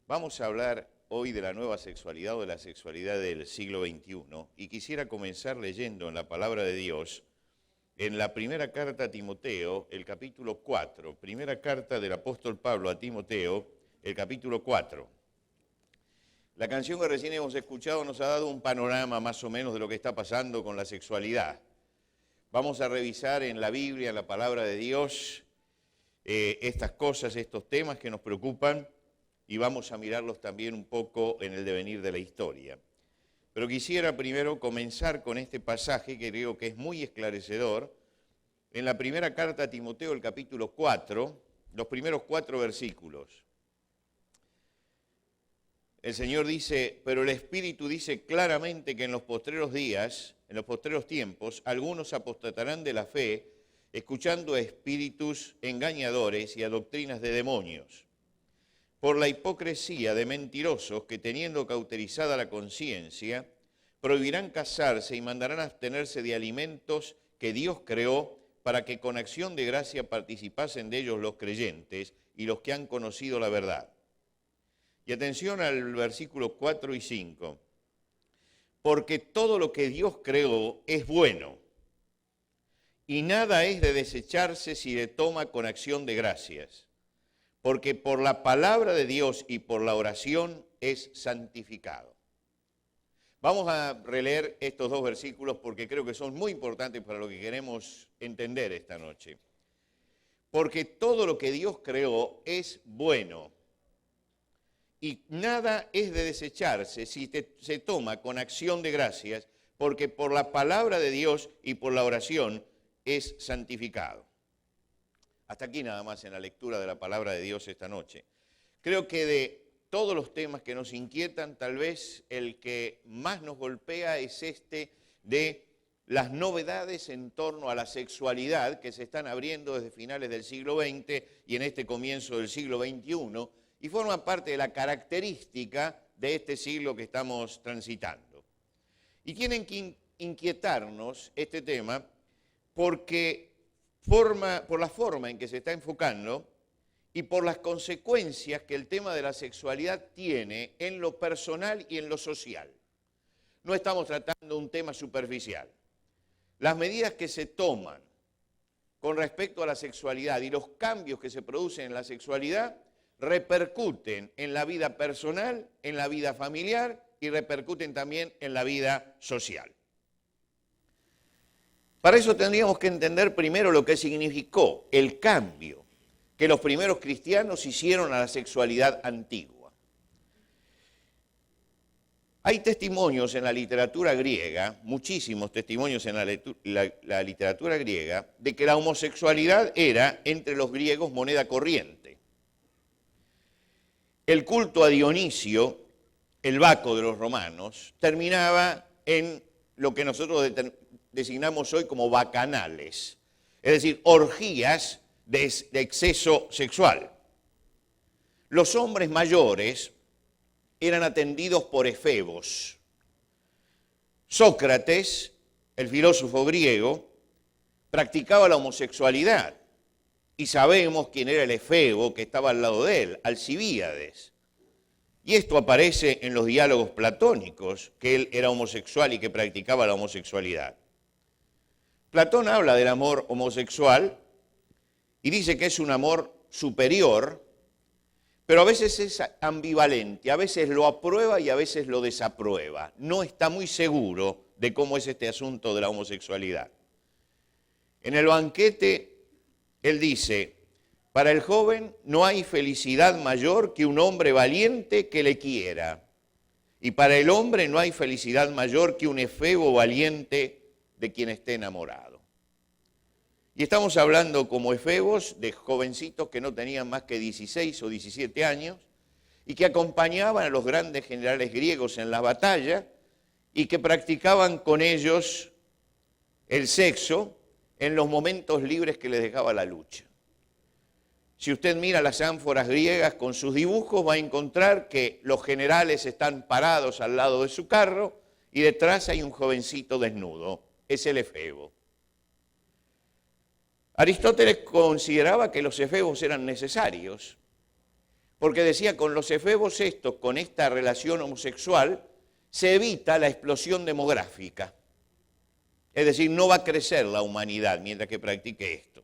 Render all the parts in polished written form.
Vamos a hablar hoy de la nueva sexualidad o de la sexualidad del siglo XXI y quisiera comenzar leyendo en la palabra de Dios en la primera carta a Timoteo, el capítulo 4, primera carta del apóstol Pablo a Timoteo, el capítulo 4. La canción que recién hemos escuchado nos ha dado un panorama más o menos de lo que está pasando con la sexualidad. Vamos a revisar en la Biblia, en la palabra de Dios, estas cosas, estos temas que nos preocupan, y vamos a mirarlos también un poco en el devenir de la historia. Pero quisiera primero comenzar con este pasaje que creo que es muy esclarecedor. En la primera carta a Timoteo, el capítulo 4, los primeros 4 versículos. El Señor dice, pero el Espíritu dice claramente que en los postreros días, en los postreros tiempos, algunos apostatarán de la fe, escuchando a espíritus engañadores y a doctrinas de demonios, por la hipocresía de mentirosos que, teniendo cauterizada la conciencia, prohibirán casarse y mandarán abstenerse de alimentos que Dios creó para que con acción de gracia participasen de ellos los creyentes y los que han conocido la verdad. Y atención al versículo 4 y 5. Porque todo lo que Dios creó es bueno, y nada es de desecharse si se toma con acción de gracias. Porque por la palabra de Dios y por la oración es santificado. Vamos a releer estos 2 versículos porque creo que son muy importantes para lo que queremos entender esta noche. Porque todo lo que Dios creó es bueno y nada es de desecharse si se toma con acción de gracias, porque por la palabra de Dios y por la oración es santificado. Hasta aquí nada más en la lectura de la palabra de Dios esta noche. Creo que de todos los temas que nos inquietan, tal vez el que más nos golpea es este de las novedades en torno a la sexualidad que se están abriendo desde finales del siglo XX y en este comienzo del siglo XXI, y forman parte de la característica de este siglo que estamos transitando. Y tienen que inquietarnos este tema porque por la forma en que se está enfocando y por las consecuencias que el tema de la sexualidad tiene en lo personal y en lo social. No estamos tratando un tema superficial. Las medidas que se toman con respecto a la sexualidad y los cambios que se producen en la sexualidad repercuten en la vida personal, en la vida familiar y repercuten también en la vida social. Para eso tendríamos que entender primero lo que significó el cambio que los primeros cristianos hicieron a la sexualidad antigua. Hay testimonios en la literatura griega, muchísimos testimonios en la literatura griega, de que la homosexualidad era entre los griegos moneda corriente. El culto a Dionisio, el Baco de los romanos, terminaba en lo que nosotros designamos hoy como bacanales, es decir, orgías de exceso sexual. Los hombres mayores eran atendidos por efebos. Sócrates, el filósofo griego, practicaba la homosexualidad y sabemos quién era el efebo que estaba al lado de él, Alcibíades. Y esto aparece en los diálogos platónicos, que él era homosexual y que practicaba la homosexualidad. Platón habla del amor homosexual y dice que es un amor superior, pero a veces es ambivalente, a veces lo aprueba y a veces lo desaprueba. No está muy seguro de cómo es este asunto de la homosexualidad. En el banquete, él dice, para el joven no hay felicidad mayor que un hombre valiente que le quiera, y para el hombre no hay felicidad mayor que un efebo valiente de quien esté enamorado. Y estamos hablando como efebos de jovencitos que no tenían más que 16 o 17 años y que acompañaban a los grandes generales griegos en la batalla y que practicaban con ellos el sexo en los momentos libres que les dejaba la lucha. Si usted mira las ánforas griegas con sus dibujos, va a encontrar que los generales están parados al lado de su carro y detrás hay un jovencito desnudo. Es el efebo. Aristóteles consideraba que los efebos eran necesarios Porque decía, con los efebos estos, con esta relación homosexual, se evita la explosión demográfica. Es decir, no va a crecer la humanidad mientras que practique esto.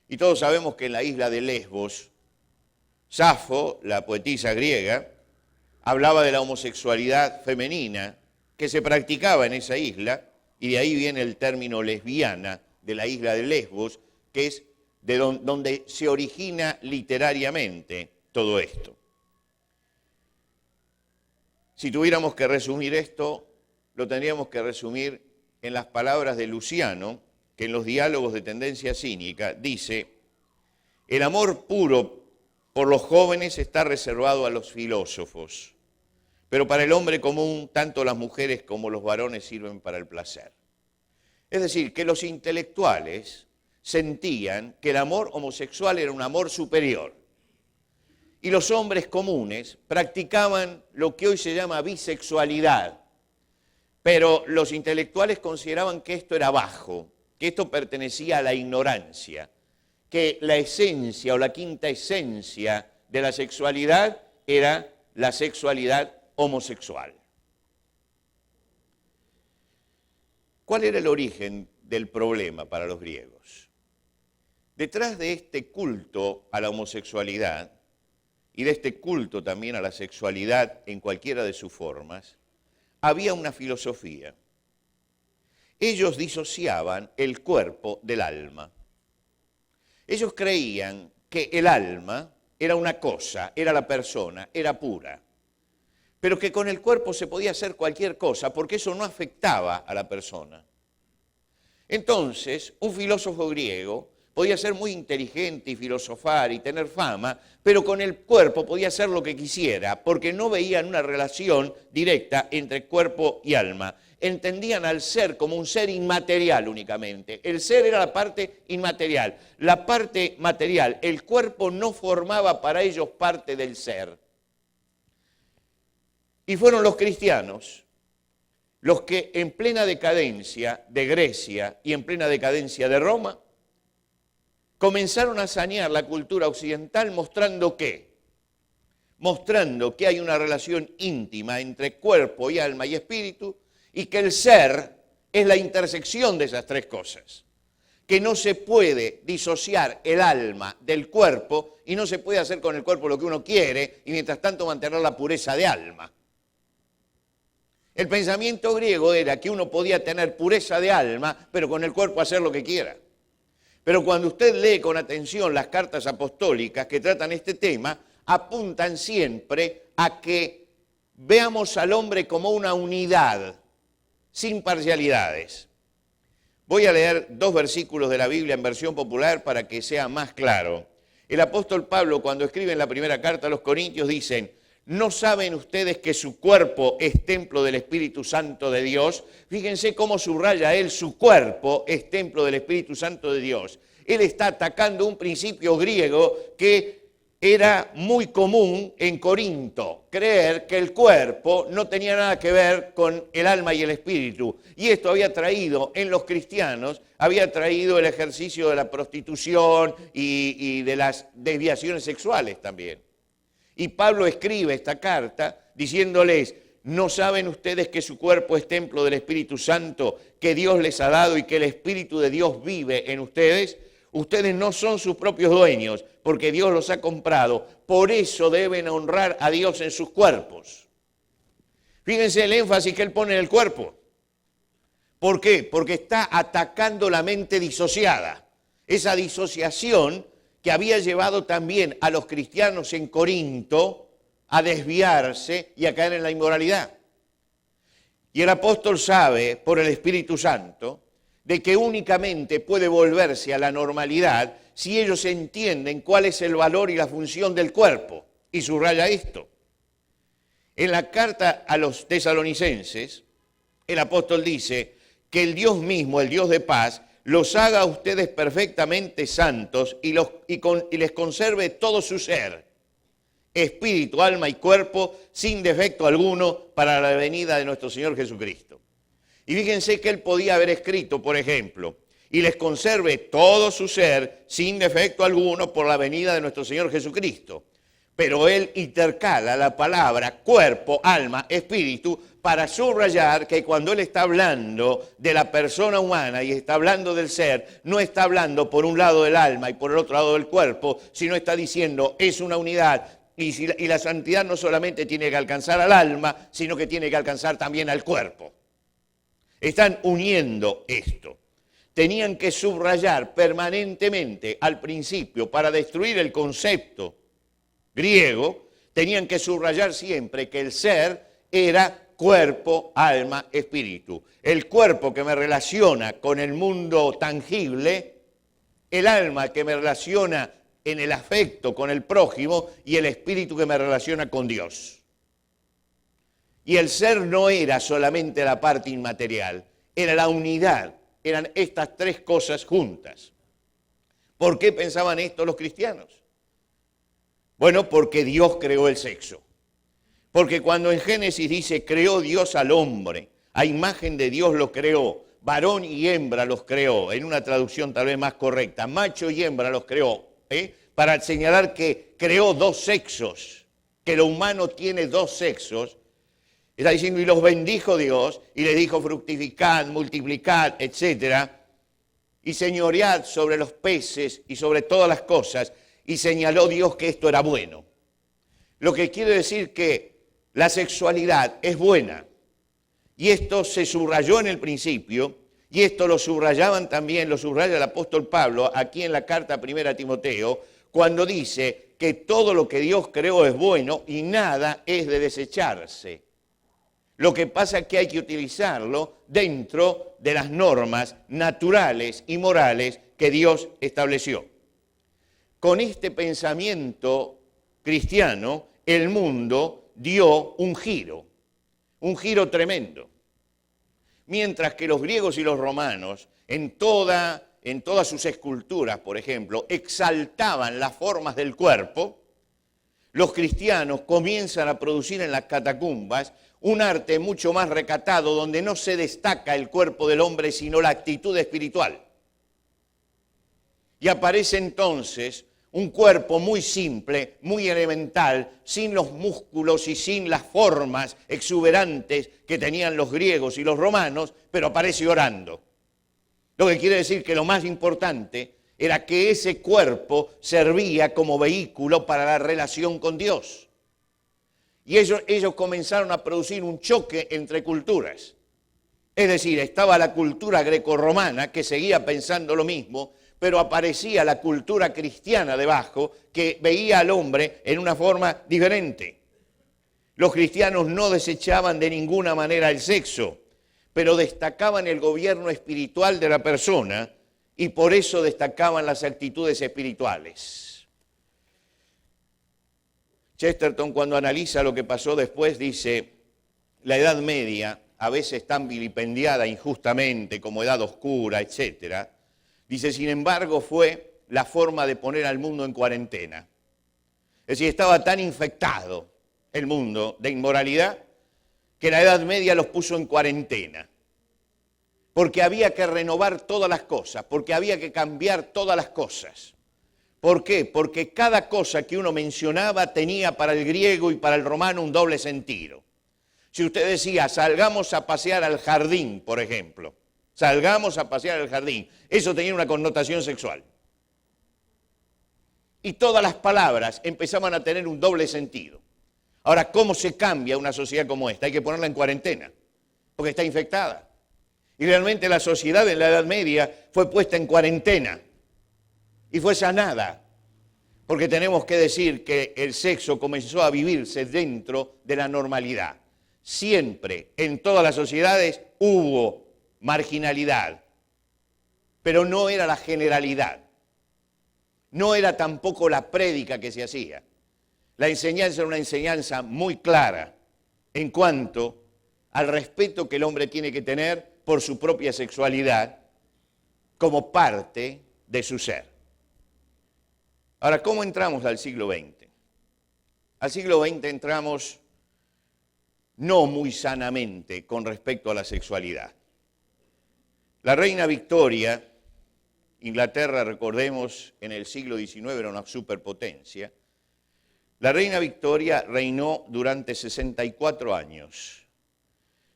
Y todos sabemos que en la isla de Lesbos, Safo, la poetisa griega, hablaba de la homosexualidad femenina que se practicaba en esa isla, y de ahí viene el término lesbiana de la isla de Lesbos, que es de donde se origina literariamente todo esto. Si tuviéramos que resumir esto, lo tendríamos que resumir en las palabras de Luciano, que en los diálogos de tendencia cínica dice: el amor puro por los jóvenes está reservado a los filósofos, pero para el hombre común, tanto las mujeres como los varones sirven para el placer. Es decir, que los intelectuales sentían que el amor homosexual era un amor superior. Y los hombres comunes practicaban lo que hoy se llama bisexualidad. Pero los intelectuales consideraban que esto era bajo, que esto pertenecía a la ignorancia, que la esencia o la quinta esencia de la sexualidad era la sexualidad homosexual. ¿Cuál era el origen del problema para los griegos? Detrás de este culto a la homosexualidad y de este culto también a la sexualidad en cualquiera de sus formas, había una filosofía. Ellos disociaban el cuerpo del alma. Ellos creían que el alma era una cosa, era la persona, era pura, pero que con el cuerpo se podía hacer cualquier cosa porque eso no afectaba a la persona. Entonces, un filósofo griego podía ser muy inteligente y filosofar y tener fama, pero con el cuerpo podía hacer lo que quisiera, porque no veían una relación directa entre cuerpo y alma. Entendían al ser como un ser inmaterial únicamente. El ser era la parte inmaterial. La parte material, el cuerpo no formaba para ellos parte del ser. Y fueron los cristianos los que en plena decadencia de Grecia y en plena decadencia de Roma, comenzaron a sanear la cultura occidental mostrando ¿qué? Mostrando que hay una relación íntima entre cuerpo y alma y espíritu y que el ser es la intersección de esas tres cosas. Que no se puede disociar el alma del cuerpo y no se puede hacer con el cuerpo lo que uno quiere y mientras tanto mantener la pureza de alma. El pensamiento griego era que uno podía tener pureza de alma, pero con el cuerpo hacer lo que quiera. Pero cuando usted lee con atención las cartas apostólicas que tratan este tema, apuntan siempre a que veamos al hombre como una unidad, sin parcialidades. Voy a leer 2 versículos de la Biblia en versión popular para que sea más claro. El apóstol Pablo, cuando escribe en la primera carta a los Corintios, dicen: ¿no saben ustedes que su cuerpo es templo del Espíritu Santo de Dios? Fíjense cómo subraya él: su cuerpo es templo del Espíritu Santo de Dios. Él está atacando un principio griego que era muy común en Corinto, creer que el cuerpo no tenía nada que ver con el alma y el espíritu. Y esto había traído en los cristianos, había traído el ejercicio de la prostitución y de las desviaciones sexuales también. Y Pablo escribe esta carta diciéndoles: ¿no saben ustedes que su cuerpo es templo del Espíritu Santo que Dios les ha dado y que el Espíritu de Dios vive en ustedes? Ustedes no son sus propios dueños porque Dios los ha comprado. Por eso deben honrar a Dios en sus cuerpos. Fíjense el énfasis que él pone en el cuerpo. ¿Por qué? Porque está atacando la mente disociada. Esa disociación que había llevado también a los cristianos en Corinto a desviarse y a caer en la inmoralidad. Y el apóstol sabe, por el Espíritu Santo, de que únicamente puede volverse a la normalidad si ellos entienden cuál es el valor y la función del cuerpo. Y subraya esto. En la carta a los tesalonicenses, el apóstol dice que el Dios mismo, el Dios de paz, los haga a ustedes perfectamente santos y les conserve todo su ser, espíritu, alma y cuerpo, sin defecto alguno, para la venida de nuestro Señor Jesucristo. Y fíjense que él podía haber escrito, por ejemplo, y les conserve todo su ser, sin defecto alguno, por la venida de nuestro Señor Jesucristo. Pero él intercala la palabra cuerpo, alma, espíritu para subrayar que cuando él está hablando de la persona humana y está hablando del ser, no está hablando por un lado del alma y por el otro lado del cuerpo, sino está diciendo es una unidad y la santidad no solamente tiene que alcanzar al alma, sino que tiene que alcanzar también al cuerpo. Están uniendo esto. Tenían que subrayar permanentemente al principio para destruir el concepto griego, tenían que subrayar siempre que el ser era cuerpo, alma, espíritu. El cuerpo que me relaciona con el mundo tangible, el alma que me relaciona en el afecto con el prójimo y el espíritu que me relaciona con Dios. Y el ser no era solamente la parte inmaterial, era la unidad, eran estas tres cosas juntas. ¿Por qué pensaban esto los cristianos? Bueno, porque Dios creó el sexo. Porque cuando en Génesis dice, creó Dios al hombre, a imagen de Dios lo creó, varón y hembra los creó, en una traducción tal vez más correcta, macho y hembra los creó, para señalar que creó dos sexos, que lo humano tiene dos sexos. Está diciendo, y los bendijo Dios, y le dijo, fructificad, multiplicad, etcétera, y señoread sobre los peces y sobre todas las cosas, y señaló Dios que esto era bueno. Lo que quiere decir que la sexualidad es buena. Y esto se subrayó en el principio, y esto lo subrayaban también, lo subraya el apóstol Pablo, aquí en la carta primera a Timoteo, cuando dice que todo lo que Dios creó es bueno y nada es de desecharse. Lo que pasa es que hay que utilizarlo dentro de las normas naturales y morales que Dios estableció. Con este pensamiento cristiano, el mundo dio un giro tremendo. Mientras que los griegos y los romanos, en todas sus esculturas, por ejemplo, exaltaban las formas del cuerpo, los cristianos comienzan a producir en las catacumbas un arte mucho más recatado, donde no se destaca el cuerpo del hombre, sino la actitud espiritual. Y aparece entonces un cuerpo muy simple, muy elemental, sin los músculos y sin las formas exuberantes que tenían los griegos y los romanos, pero aparece orando. Lo que quiere decir que lo más importante era que ese cuerpo servía como vehículo para la relación con Dios. Y ellos comenzaron a producir un choque entre culturas. Es decir, estaba la cultura grecorromana que seguía pensando lo mismo, pero aparecía la cultura cristiana debajo que veía al hombre en una forma diferente. Los cristianos no desechaban de ninguna manera el sexo, pero destacaban el gobierno espiritual de la persona y por eso destacaban las actitudes espirituales. Chesterton, cuando analiza lo que pasó después, dice, la Edad Media, a veces tan vilipendiada injustamente como edad oscura, etcétera, dice, sin embargo, fue la forma de poner al mundo en cuarentena. Es decir, estaba tan infectado el mundo de inmoralidad que la Edad Media los puso en cuarentena. Porque había que renovar todas las cosas, porque había que cambiar todas las cosas. ¿Por qué? Porque cada cosa que uno mencionaba tenía para el griego y para el romano un doble sentido. Si usted decía, salgamos a pasear al jardín, por ejemplo, salgamos a pasear al jardín, eso tenía una connotación sexual. Y todas las palabras empezaban a tener un doble sentido. Ahora, ¿cómo se cambia una sociedad como esta? Hay que ponerla en cuarentena, porque está infectada. Y realmente la sociedad en la Edad Media fue puesta en cuarentena y fue sanada, porque tenemos que decir que el sexo comenzó a vivirse dentro de la normalidad. Siempre, en todas las sociedades, hubo marginalidad, pero no era la generalidad. No era tampoco la prédica que se hacía. La enseñanza era una enseñanza muy clara en cuanto al respeto que el hombre tiene que tener por su propia sexualidad como parte de su ser. Ahora, ¿cómo entramos al siglo XX? Al siglo XX entramos no muy sanamente con respecto a la sexualidad. La reina Victoria, Inglaterra, recordemos, en el siglo XIX era una superpotencia, La reina Victoria reinó durante 64 años.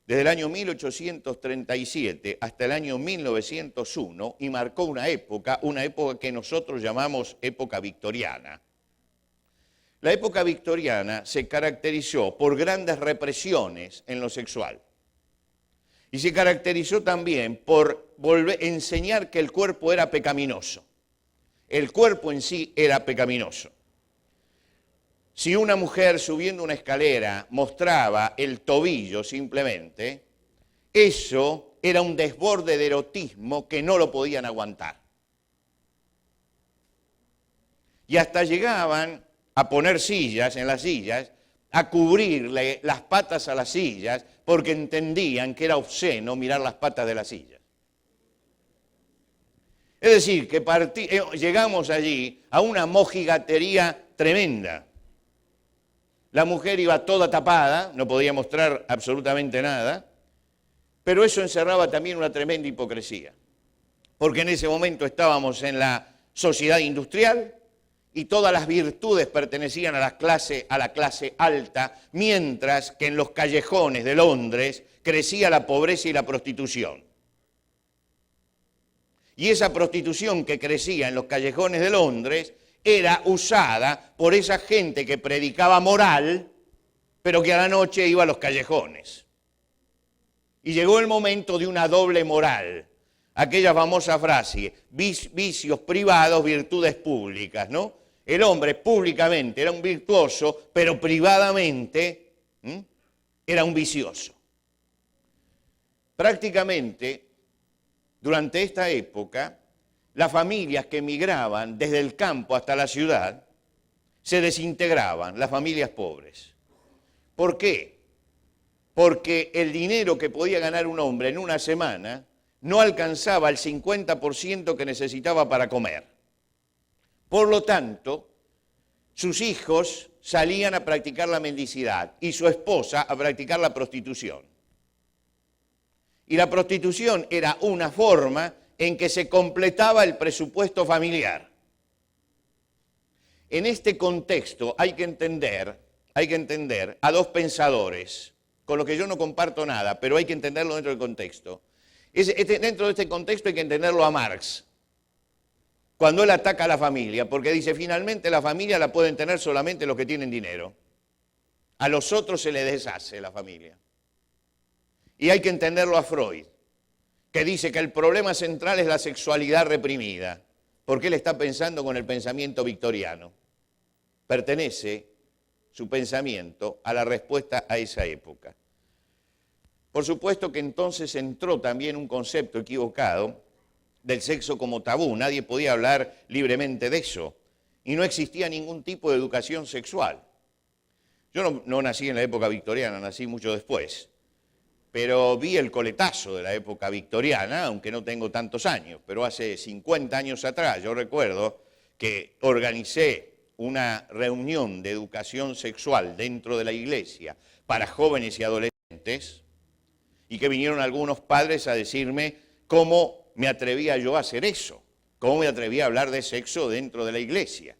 Desde el año 1837 hasta el año 1901, y marcó una época que nosotros llamamos época victoriana. La época victoriana se caracterizó por grandes represiones en lo sexual. Y se caracterizó también por enseñar que el cuerpo era pecaminoso. El cuerpo en sí era pecaminoso. Si una mujer subiendo una escalera mostraba el tobillo simplemente, eso era un desborde de erotismo que no lo podían aguantar. Y hasta llegaban a poner sillas en las sillas, a cubrirle las patas a las sillas, porque entendían que era obsceno mirar las patas de las sillas. Es decir, que llegamos allí a una mojigatería tremenda. La mujer iba toda tapada, no podía mostrar absolutamente nada, pero eso encerraba también una tremenda hipocresía, porque en ese momento estábamos en la sociedad industrial y todas las virtudes pertenecían a la clase alta, mientras que en los callejones de Londres crecía la pobreza y la prostitución. Y esa prostitución que crecía en los callejones de Londres era usada por esa gente que predicaba moral, pero que a la noche iba a los callejones. Y llegó el momento de una doble moral, aquella famosa frase, vicios privados, virtudes públicas, ¿no? El hombre públicamente era un virtuoso, pero privadamente era un vicioso. Prácticamente, durante esta época, las familias que emigraban desde el campo hasta la ciudad se desintegraban, las familias pobres. ¿Por qué? Porque el dinero que podía ganar un hombre en una semana no alcanzaba el 50% que necesitaba para comer. Por lo tanto, sus hijos salían a practicar la mendicidad y su esposa a practicar la prostitución. Y la prostitución era una forma en que se completaba el presupuesto familiar. En este contexto hay que entender a dos pensadores, con los que yo no comparto nada, pero hay que entenderlo dentro del contexto. Dentro de este contexto hay que entenderlo a Marx, cuando él ataca a la familia, porque dice, finalmente la familia la pueden tener solamente los que tienen dinero. A los otros se les deshace la familia. Y hay que entenderlo a Freud, que dice que el problema central es la sexualidad reprimida, porque él está pensando con el pensamiento victoriano. Pertenece su pensamiento a la respuesta a esa época. Por supuesto que entonces entró también un concepto equivocado del sexo como tabú. Nadie podía hablar libremente de eso y no existía ningún tipo de educación sexual. Yo no nací en la época victoriana, nací mucho después. Pero vi el coletazo de la época victoriana, aunque no tengo tantos años, pero hace 50 años atrás yo recuerdo que organicé una reunión de educación sexual dentro de la iglesia para jóvenes y adolescentes y que vinieron algunos padres a decirme cómo me atrevía yo a hacer eso, cómo me atrevía a hablar de sexo dentro de la iglesia.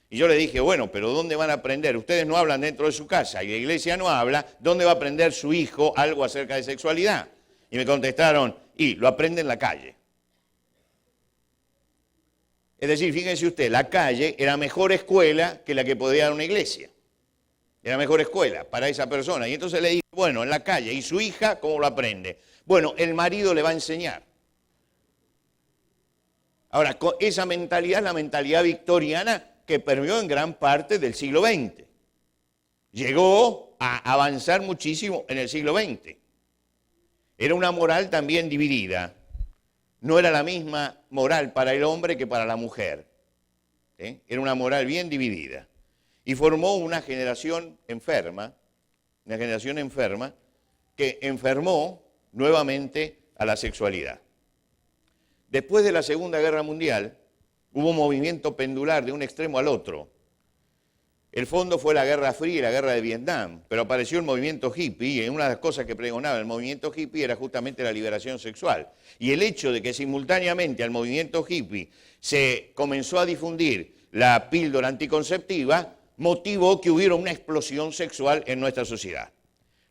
Y yo le dije, bueno, pero ¿dónde van a aprender? Ustedes no hablan dentro de su casa y la iglesia no habla, ¿dónde va a aprender su hijo algo acerca de sexualidad? Y me contestaron, lo aprende en la calle. Es decir, fíjense usted, la calle era mejor escuela que la que podía dar una iglesia. Era mejor escuela para esa persona. Y entonces le dije, bueno, en la calle, ¿y su hija cómo lo aprende? Bueno, el marido le va a enseñar. Ahora, esa mentalidad es la mentalidad victoriana que permeó en gran parte del siglo XX. Llegó a avanzar muchísimo en el siglo XX. Era una moral también dividida. No era la misma moral para el hombre que para la mujer. Era una moral bien dividida. Y formó una generación enferma que enfermó nuevamente a la sexualidad. Después de la Segunda Guerra Mundial, hubo un movimiento pendular de un extremo al otro. El fondo fue la Guerra Fría y la Guerra de Vietnam, pero apareció el movimiento hippie y una de las cosas que pregonaba el movimiento hippie era justamente la liberación sexual. Y el hecho de que simultáneamente al movimiento hippie se comenzó a difundir la píldora anticonceptiva motivó que hubiera una explosión sexual en nuestra sociedad.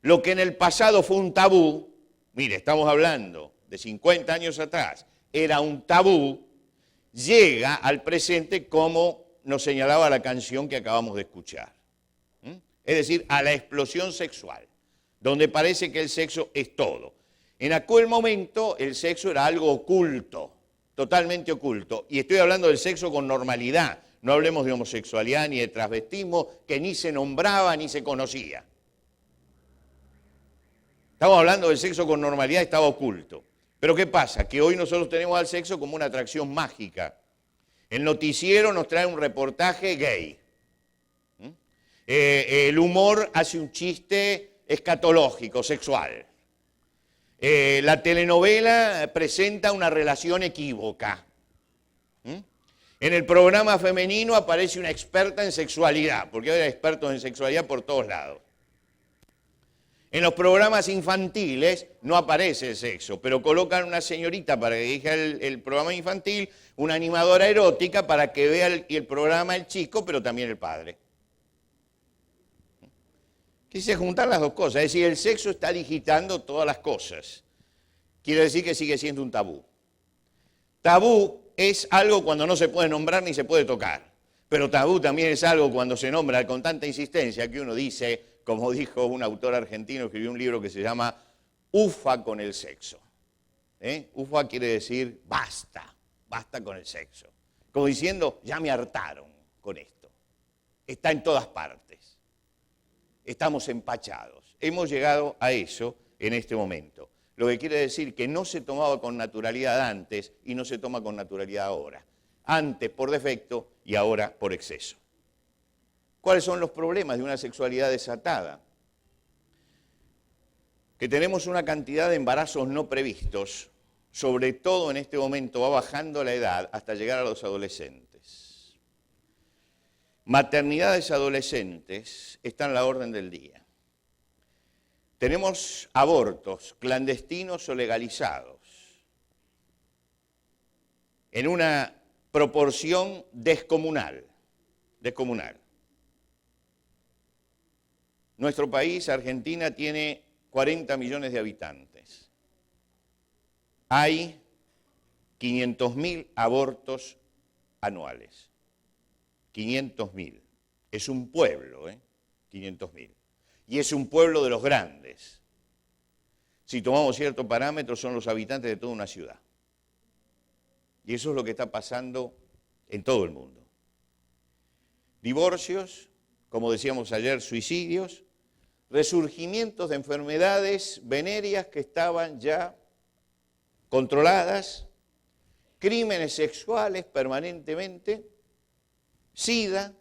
Lo que en el pasado fue un tabú, mire, estamos hablando de 50 años atrás, era un tabú, llega al presente como nos señalaba la canción que acabamos de escuchar. Es decir, a la explosión sexual, donde parece que el sexo es todo. En aquel momento el sexo era algo oculto, totalmente oculto, y estoy hablando del sexo con normalidad, no hablemos de homosexualidad ni de transvestismo, que ni se nombraba ni se conocía. Estamos hablando del sexo con normalidad, estaba oculto. Pero ¿qué pasa? Que hoy nosotros tenemos al sexo como una atracción mágica. El noticiero nos trae un reportaje gay. El humor hace un chiste escatológico, sexual. La telenovela presenta una relación equívoca. En el programa femenino aparece una experta en sexualidad, porque hay expertos en sexualidad por todos lados. En los programas infantiles no aparece el sexo, pero colocan una señorita para que dirija el programa infantil, una animadora erótica para que vea el programa el chico, pero también el padre. Quise juntar las dos cosas, es decir, el sexo está digitando todas las cosas. Quiere decir que sigue siendo un tabú. Tabú es algo cuando no se puede nombrar ni se puede tocar, pero tabú también es algo cuando se nombra con tanta insistencia que uno dice, como dijo un autor argentino, escribió un libro que se llama Ufa con el sexo. Ufa quiere decir basta, basta con el sexo. Como diciendo, ya me hartaron con esto. Está en todas partes. Estamos empachados. Hemos llegado a eso en este momento. Lo que quiere decir que no se tomaba con naturalidad antes y no se toma con naturalidad ahora. Antes por defecto y ahora por exceso. ¿Cuáles son los problemas de una sexualidad desatada? Que tenemos una cantidad de embarazos no previstos, sobre todo en este momento va bajando la edad hasta llegar a los adolescentes. Maternidades adolescentes están a la orden del día. Tenemos abortos clandestinos o legalizados en una proporción descomunal. Nuestro país, Argentina, tiene 40 millones de habitantes. Hay 500.000 abortos anuales. 500.000. Es un pueblo, 500.000. Y es un pueblo de los grandes. Si tomamos ciertos parámetros, son los habitantes de toda una ciudad. Y eso es lo que está pasando en todo el mundo. Divorcios, como decíamos ayer, suicidios, resurgimientos de enfermedades venéreas que estaban ya controladas, crímenes sexuales permanentemente, SIDA,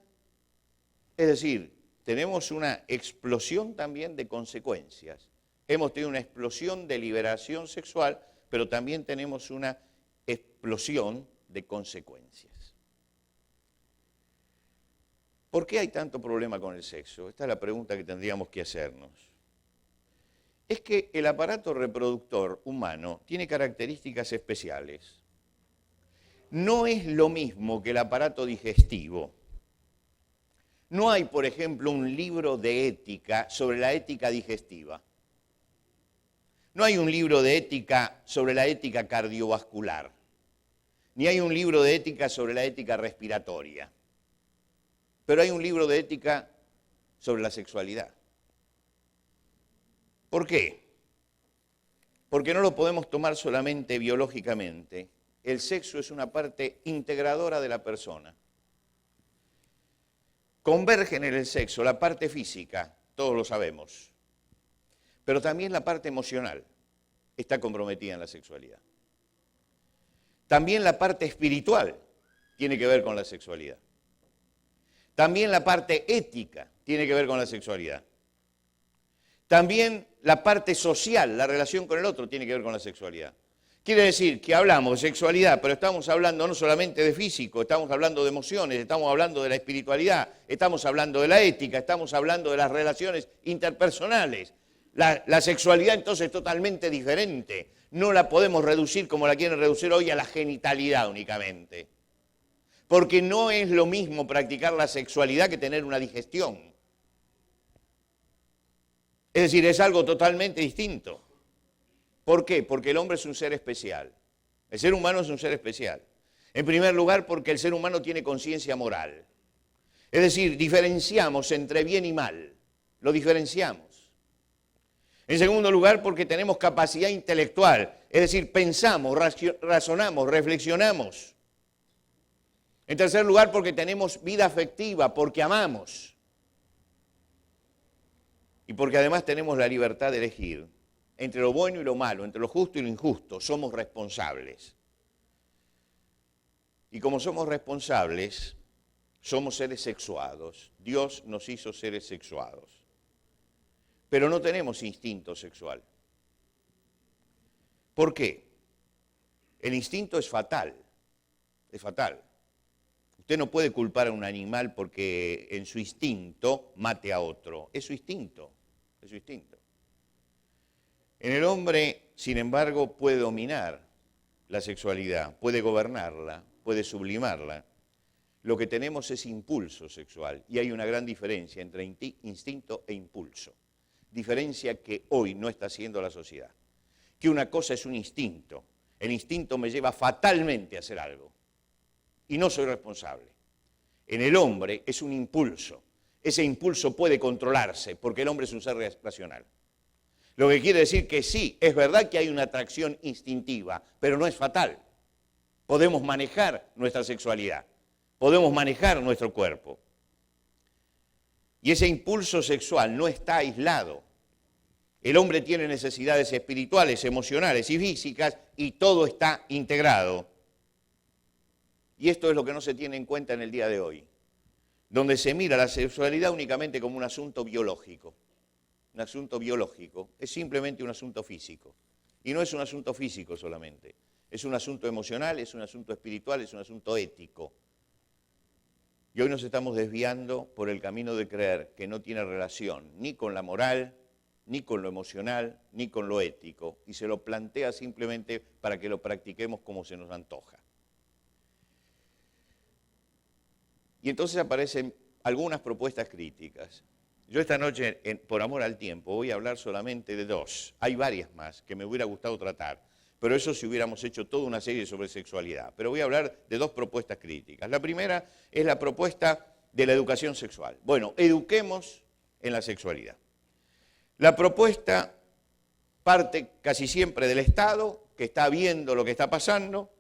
es decir, tenemos una explosión también de consecuencias. Hemos tenido una explosión de liberación sexual, pero también tenemos una explosión de consecuencias. ¿Por qué hay tanto problema con el sexo? Esta es la pregunta que tendríamos que hacernos. Es que el aparato reproductor humano tiene características especiales. No es lo mismo que el aparato digestivo. No hay, por ejemplo, un libro de ética sobre la ética digestiva. No hay un libro de ética sobre la ética cardiovascular. Ni hay un libro de ética sobre la ética respiratoria. Pero hay un libro de ética sobre la sexualidad. ¿Por qué? Porque no lo podemos tomar solamente biológicamente. El sexo es una parte integradora de la persona. Convergen en el sexo la parte física, todos lo sabemos, pero también la parte emocional está comprometida en la sexualidad. También la parte espiritual tiene que ver con la sexualidad. También la parte ética tiene que ver con la sexualidad. También la parte social, la relación con el otro, tiene que ver con la sexualidad. Quiere decir que hablamos de sexualidad, pero estamos hablando no solamente de físico, estamos hablando de emociones, estamos hablando de la espiritualidad, estamos hablando de la ética, estamos hablando de las relaciones interpersonales. La sexualidad entonces es totalmente diferente. No la podemos reducir como la quieren reducir hoy a la genitalidad únicamente. Porque no es lo mismo practicar la sexualidad que tener una digestión. Es decir, es algo totalmente distinto. ¿Por qué? Porque el hombre es un ser especial. El ser humano es un ser especial. En primer lugar, porque el ser humano tiene conciencia moral. Es decir, diferenciamos entre bien y mal. Lo diferenciamos. En segundo lugar, porque tenemos capacidad intelectual. Es decir, pensamos, razonamos, reflexionamos. En tercer lugar, porque tenemos vida afectiva, porque amamos. Y porque además tenemos la libertad de elegir entre lo bueno y lo malo, entre lo justo y lo injusto. Somos responsables. Y como somos responsables, somos seres sexuados. Dios nos hizo seres sexuados. Pero no tenemos instinto sexual. ¿Por qué? El instinto es fatal. Es fatal. Usted no puede culpar a un animal porque en su instinto mate a otro. Es su instinto. Es su instinto. En el hombre, sin embargo, puede dominar la sexualidad, puede gobernarla, puede sublimarla. Lo que tenemos es impulso sexual y hay una gran diferencia entre instinto e impulso. Diferencia que hoy no está haciendo la sociedad. Que una cosa es un instinto. El instinto me lleva fatalmente a hacer algo y no soy responsable. En el hombre es un impulso. Ese impulso puede controlarse porque el hombre es un ser racional. Lo que quiere decir que sí, es verdad que hay una atracción instintiva, pero no es fatal. Podemos manejar nuestra sexualidad, podemos manejar nuestro cuerpo. Y ese impulso sexual no está aislado. El hombre tiene necesidades espirituales, emocionales y físicas y todo está integrado. Y esto es lo que no se tiene en cuenta en el día de hoy, donde se mira la sexualidad únicamente como un asunto biológico. Un asunto biológico, es simplemente un asunto físico. Y no es un asunto físico solamente, es un asunto emocional, es un asunto espiritual, es un asunto ético. Y hoy nos estamos desviando por el camino de creer que no tiene relación ni con la moral, ni con lo emocional, ni con lo ético, y se lo plantea simplemente para que lo practiquemos como se nos antoja. Y entonces aparecen algunas propuestas críticas. Yo esta noche, por amor al tiempo, voy a hablar solamente de dos. Hay varias más que me hubiera gustado tratar, pero eso si hubiéramos hecho toda una serie sobre sexualidad. Pero voy a hablar de dos propuestas críticas. La primera es la propuesta de la educación sexual. Bueno, eduquemos en la sexualidad. La propuesta parte casi siempre del Estado, que está viendo lo que está pasando,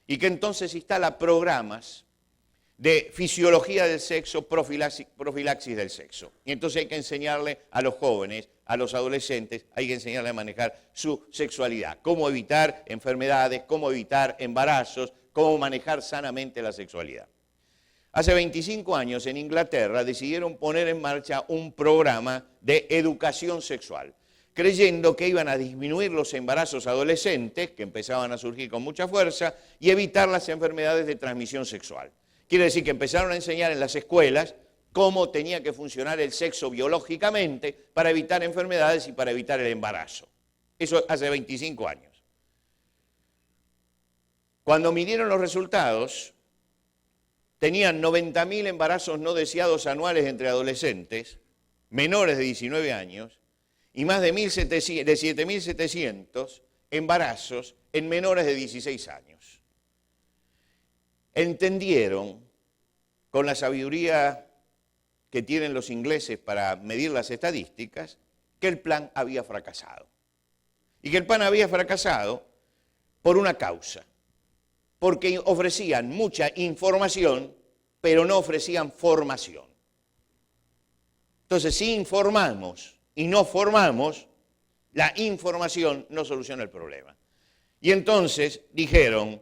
y que entonces instala programas de fisiología del sexo, profilaxis del sexo. Y entonces hay que enseñarle a los jóvenes, a los adolescentes, hay que enseñarle a manejar su sexualidad, cómo evitar enfermedades, cómo evitar embarazos, cómo manejar sanamente la sexualidad. Hace 25 años en Inglaterra decidieron poner en marcha un programa de educación sexual, creyendo que iban a disminuir los embarazos adolescentes, que empezaban a surgir con mucha fuerza, y evitar las enfermedades de transmisión sexual. Quiere decir que empezaron a enseñar en las escuelas cómo tenía que funcionar el sexo biológicamente para evitar enfermedades y para evitar el embarazo. Eso hace 25 años. Cuando midieron los resultados, tenían 90.000 embarazos no deseados anuales entre adolescentes, menores de 19 años, y más de 7.700 embarazos en menores de 16 años. Entendieron, con la sabiduría que tienen los ingleses para medir las estadísticas, que el plan había fracasado. Y que el plan había fracasado por una causa, porque ofrecían mucha información, pero no ofrecían formación. Entonces, si informamos y no formamos, la información no soluciona el problema. Y entonces dijeron,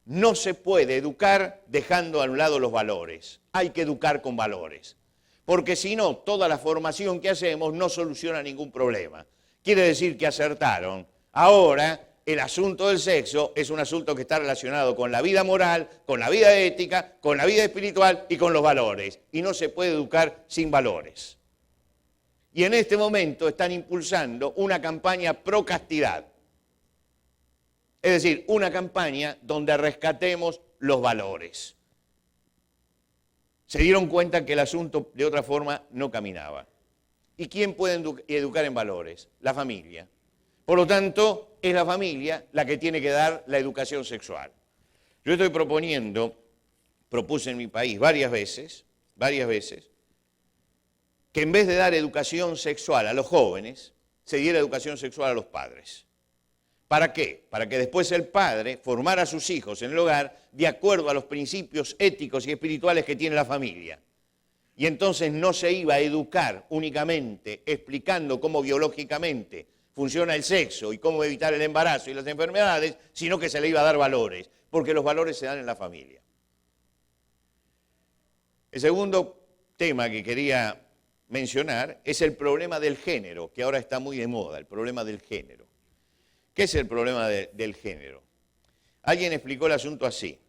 no se puede educar dejando a un lado los valores. Hay que educar con valores. Porque si no, toda la formación que hacemos no soluciona ningún problema. Quiere decir que acertaron. Ahora, el asunto del sexo es un asunto que está relacionado con la vida moral, con la vida ética, con la vida espiritual y con los valores. Y no se puede educar sin valores. Y en este momento están impulsando una campaña pro castidad. Es decir, una campaña donde rescatemos los valores. se dieron cuenta que el asunto de otra forma no caminaba. ¿Y quién puede educar en valores? La familia. Por lo tanto, es la familia la que tiene que dar la educación sexual. Yo estoy propuse en mi país varias veces, que en vez de dar educación sexual a los jóvenes, se diera educación sexual a los padres. ¿Para qué? Para que después el padre formara a sus hijos en el hogar de acuerdo a los principios éticos y espirituales que tiene la familia. Y entonces no se iba a educar únicamente explicando cómo biológicamente funciona el sexo y cómo evitar el embarazo y las enfermedades, sino que se le iba a dar valores, porque los valores se dan en la familia. El segundo tema que quería mencionar es el problema del género, que ahora está muy de moda, el problema del género. ¿Qué es el problema del género? Alguien explicó el asunto así.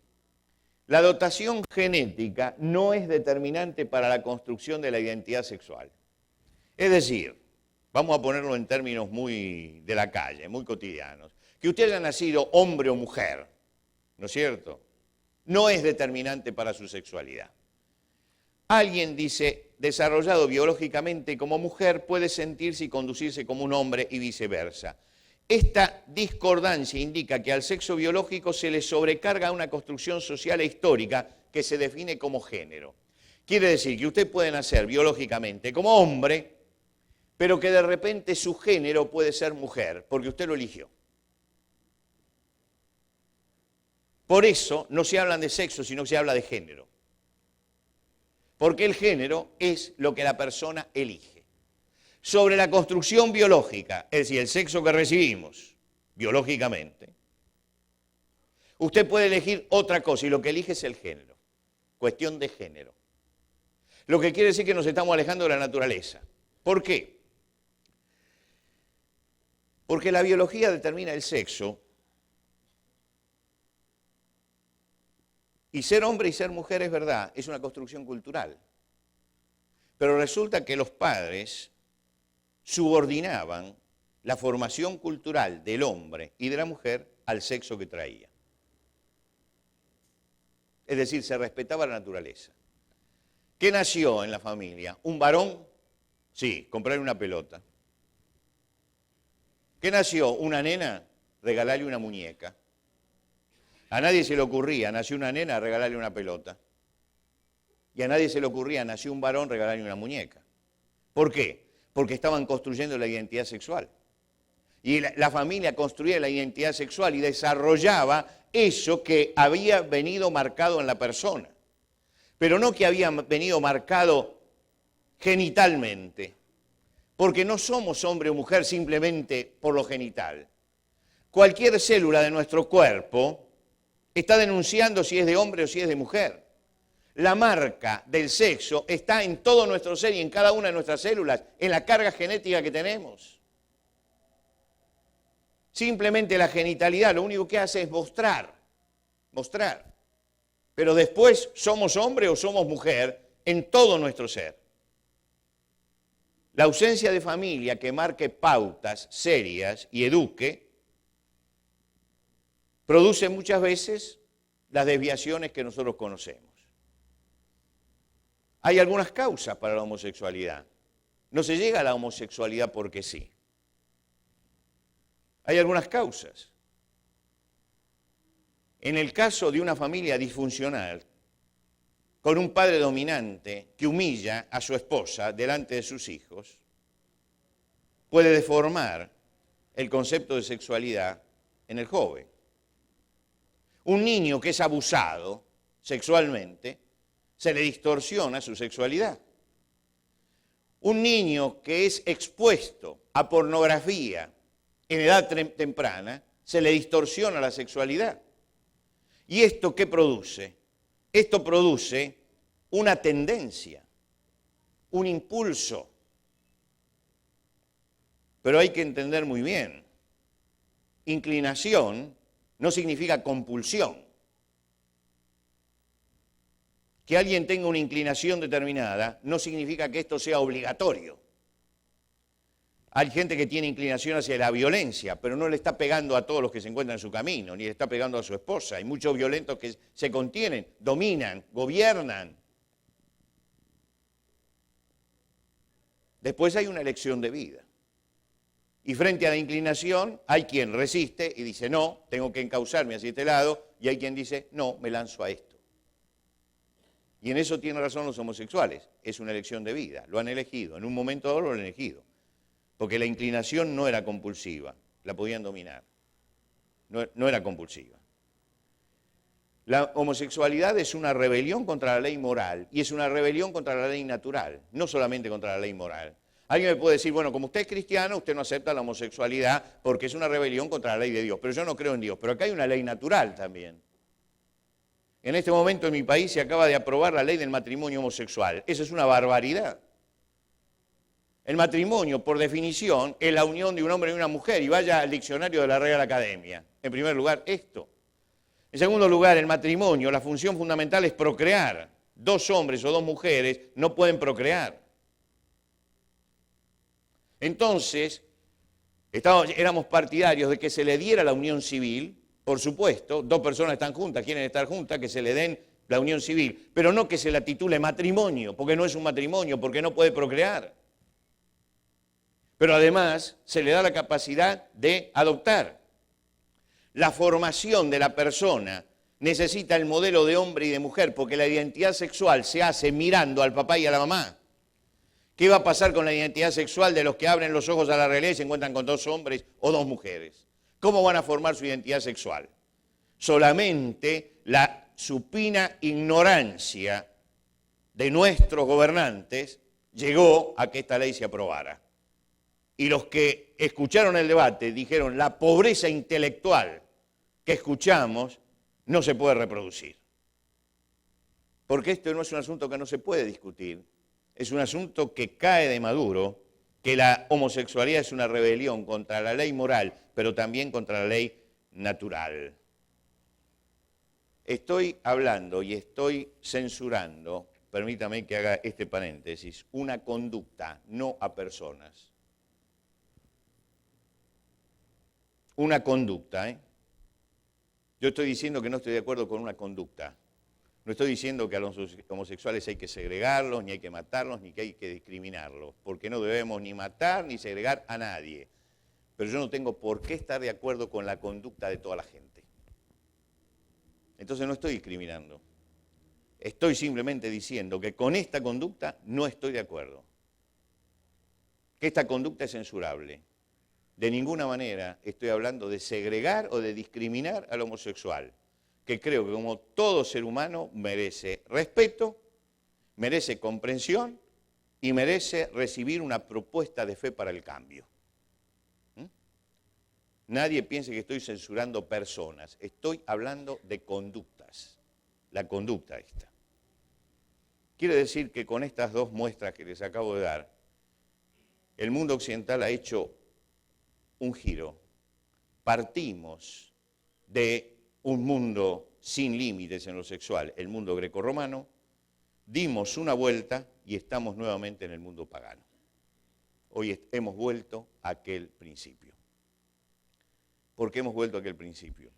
La dotación genética no es determinante para la construcción de la identidad sexual. Es decir, vamos a ponerlo en términos muy de la calle, muy cotidianos, que usted haya nacido hombre o mujer, ¿no es cierto? No es determinante para su sexualidad. Alguien dice, desarrollado biológicamente como mujer, puede sentirse y conducirse como un hombre y viceversa. Esta discordancia indica que al sexo biológico se le sobrecarga una construcción social e histórica que se define como género. Quiere decir que usted puede nacer biológicamente como hombre, pero que de repente su género puede ser mujer, porque usted lo eligió. Por eso no se habla de sexo, sino que se habla de género. Porque el género es lo que la persona elige. Sobre la construcción biológica, es decir, el sexo que recibimos biológicamente, usted puede elegir otra cosa y lo que elige es el género, cuestión de género. Lo que quiere decir que nos estamos alejando de la naturaleza. ¿Por qué? Porque la biología determina el sexo y ser hombre y ser mujer es verdad, es una construcción cultural. Pero resulta que los padres subordinaban la formación cultural del hombre y de la mujer al sexo que traía. Es decir, se respetaba la naturaleza. ¿Qué nació en la familia? ¿Un varón? Sí, comprarle una pelota. ¿Qué nació? ¿Una nena? Regalarle una muñeca. A nadie se le ocurría, nació una nena, regalarle una pelota. Y a nadie se le ocurría, nació un varón, regalarle una muñeca. ¿Por qué? Porque estaban construyendo la identidad sexual. Y la familia construía la identidad sexual y desarrollaba eso que había venido marcado en la persona. Pero no que había venido marcado genitalmente. Porque no somos hombre o mujer simplemente por lo genital. Cualquier célula de nuestro cuerpo está denunciando si es de hombre o si es de mujer. La marca del sexo está en todo nuestro ser y en cada una de nuestras células, en la carga genética que tenemos. Simplemente la genitalidad lo único que hace es mostrar. Pero después somos hombre o somos mujer en todo nuestro ser. La ausencia de familia que marque pautas serias y eduque produce muchas veces las desviaciones que nosotros conocemos. Hay algunas causas para la homosexualidad. No se llega a la homosexualidad porque sí. Hay algunas causas. En el caso de una familia disfuncional, con un padre dominante que humilla a su esposa delante de sus hijos, puede deformar el concepto de sexualidad en el joven. Un niño que es abusado sexualmente, se le distorsiona su sexualidad. Un niño que es expuesto a pornografía en edad temprana, se le distorsiona la sexualidad. ¿Y esto qué produce? Esto produce una tendencia, un impulso. Pero hay que entender muy bien, inclinación no significa compulsión. Que alguien tenga una inclinación determinada no significa que esto sea obligatorio. Hay gente que tiene inclinación hacia la violencia, pero no le está pegando a todos los que se encuentran en su camino, ni le está pegando a su esposa. Hay muchos violentos que se contienen, dominan, gobiernan. Después hay una elección de vida. Y frente a la inclinación hay quien resiste y dice, no, tengo que encauzarme hacia este lado, y hay quien dice, no, me lanzo a esto. Y en eso tienen razón los homosexuales, es una elección de vida, lo han elegido, en un momento dado lo han elegido, porque la inclinación no era compulsiva, la podían dominar, no era compulsiva. La homosexualidad es una rebelión contra la ley moral y es una rebelión contra la ley natural, no solamente contra la ley moral. Alguien me puede decir, bueno, como usted es cristiano, usted no acepta la homosexualidad porque es una rebelión contra la ley de Dios, pero yo no creo en Dios, pero acá hay una ley natural también. En este momento en mi país se acaba de aprobar la ley del matrimonio homosexual. Esa es una barbaridad. El matrimonio, por definición, es la unión de un hombre y una mujer, y vaya al diccionario de la Real Academia. En primer lugar, esto. En segundo lugar, el matrimonio, la función fundamental es procrear. Dos hombres o dos mujeres no pueden procrear. Entonces, éramos partidarios de que se le diera la unión civil, por supuesto, dos personas están juntas, quieren estar juntas, que se le den la unión civil, pero no que se la titule matrimonio, porque no es un matrimonio, porque no puede procrear. Pero además se le da la capacidad de adoptar. La formación de la persona necesita el modelo de hombre y de mujer, porque la identidad sexual se hace mirando al papá y a la mamá. ¿Qué va a pasar con la identidad sexual de los que abren los ojos a la realidad y se encuentran con dos hombres o dos mujeres? ¿Cómo van a formar su identidad sexual? Solamente la supina ignorancia de nuestros gobernantes llegó a que esta ley se aprobara. Y los que escucharon el debate dijeron, la pobreza intelectual que escuchamos no se puede reproducir. Porque esto no es un asunto que no se puede discutir, es un asunto que cae de maduro, que la homosexualidad es una rebelión contra la ley moral, pero también contra la ley natural. Estoy hablando y estoy censurando, permítame que haga este paréntesis, una conducta, no a personas. Una conducta, ¿eh? Yo estoy diciendo que no estoy de acuerdo con una conducta. No estoy diciendo que a los homosexuales hay que segregarlos, ni hay que matarlos, ni que hay que discriminarlos, porque no debemos ni matar ni segregar a nadie. Pero yo no tengo por qué estar de acuerdo con la conducta de toda la gente. Entonces no estoy discriminando. Estoy simplemente diciendo que con esta conducta no estoy de acuerdo. Que esta conducta es censurable. De ninguna manera estoy hablando de segregar o de discriminar al homosexual, que creo que como todo ser humano merece respeto, merece comprensión y merece recibir una propuesta de fe para el cambio. Nadie piense que estoy censurando personas, estoy hablando de conductas, la conducta esta. Quiere decir que con estas dos muestras que les acabo de dar, el mundo occidental ha hecho un giro. Partimos de un mundo sin límites en lo sexual, el mundo grecorromano, dimos una vuelta y estamos nuevamente en el mundo pagano. Hoy hemos vuelto a aquel principio. ¿Por qué hemos vuelto a aquel principio?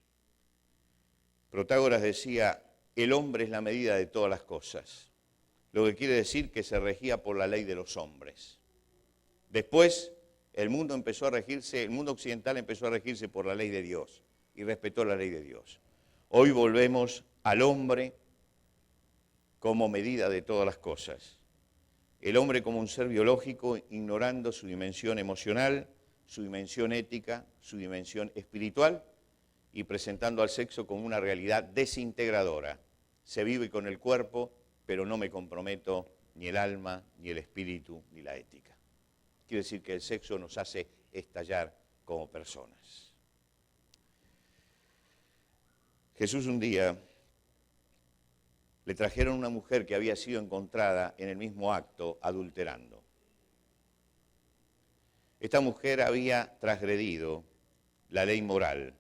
Protágoras decía, el hombre es la medida de todas las cosas, lo que quiere decir que se regía por la ley de los hombres. Después, el mundo occidental empezó a regirse por la ley de Dios y respetó la ley de Dios. Hoy volvemos al hombre como medida de todas las cosas. El hombre como un ser biológico, ignorando su dimensión emocional, su dimensión ética, su dimensión espiritual y presentando al sexo como una realidad desintegradora. Se vive con el cuerpo, pero no me comprometo ni el alma, ni el espíritu, ni la ética. Quiere decir que el sexo nos hace estallar como personas. Jesús un día le trajeron una mujer que había sido encontrada en el mismo acto adulterando. Esta mujer había transgredido la ley moral.